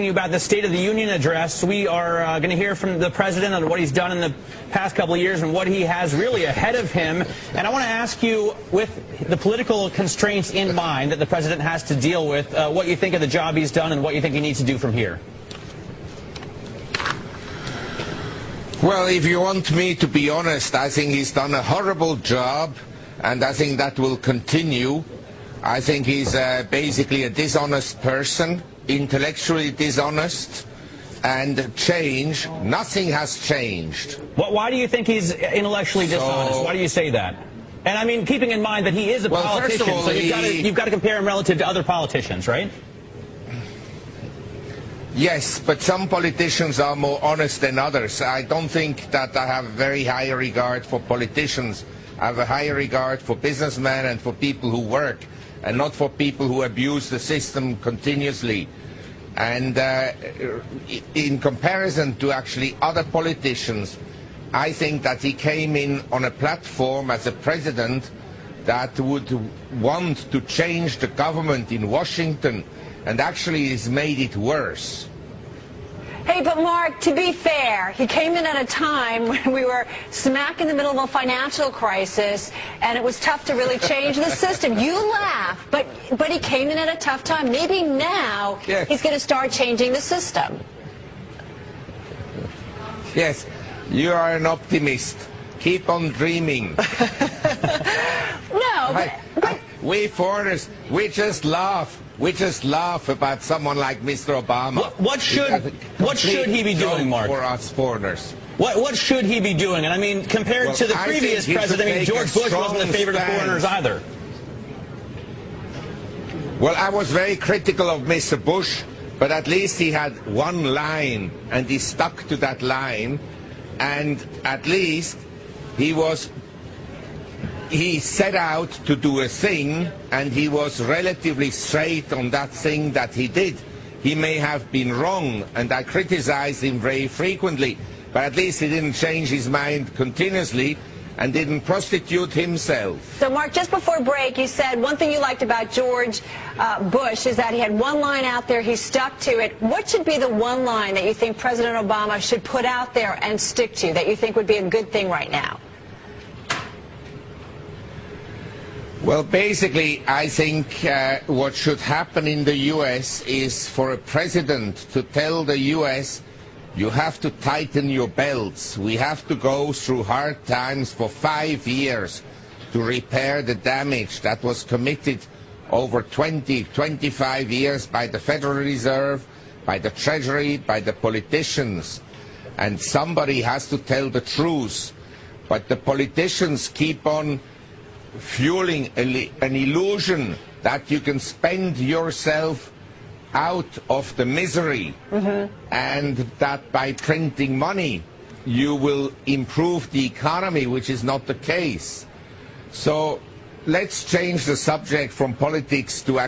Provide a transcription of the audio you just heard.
You about the State of the Union address. We are going to hear from the president on what he's done in the past couple of years and what he has really ahead of him. And I want to ask you, with the political constraints in mind that the president has to deal with, what you think of the job he's done and what you think he needs to do from here. Well, if you want me to be honest, I think he's done a horrible job, and I think that will continue. I think he's basically a dishonest person, intellectually dishonest, and nothing has changed. Why do you think he's intellectually dishonest? Why do you say that? And I mean, keeping in mind that he is a politician, all, so you've got to compare him relative to other politicians, right? Yes, but some politicians are more honest than others. I don't think that I have a very high regard for politicians. I have a higher regard for businessmen and for people who work, and not for people who abuse the system continuously. And in comparison to actually other politicians, I think that he came in on a platform as a president that would want to change the government in Washington, and actually has made it worse. Hey, but Mark, to be fair, he came in at a time when we were smack in the middle of a financial crisis, and it was tough to really change the system. You laugh, but he came in at a tough time. Maybe now he's going to start changing the system. Yes, you are an optimist. Keep on dreaming. No, but we foreigners, we just laugh. We just laugh about someone like Mr. Obama. What should he be doing, Mark? For us foreigners. What should he be doing? And I mean, compared to the previous president, I mean, George Bush wasn't a favorite of foreigners either. Well, I was very critical of Mr. Bush, but at least he had one line, and he stuck to that line, and at least he set out to do a thing, and he was relatively straight on that thing that he did. He may have been wrong, and I criticized him very frequently, but at least he didn't change his mind continuously and didn't prostitute himself. So, Mark, just before break, you said one thing you liked about George Bush is that he had one line out there, he stuck to it. What should be the one line that you think President Obama should put out there and stick to, that you think would be a good thing right now? Well, basically, I think what should happen in the U.S. is for a president to tell the U.S., you have to tighten your belts. We have to go through hard times for 5 years to repair the damage that was committed over 25 years by the Federal Reserve, by the Treasury, by the politicians. And somebody has to tell the truth. But the politicians keep on fueling an illusion that you can spend yourself out of the misery, and that by printing money you will improve the economy, which is not the case. So let's change the subject from politics to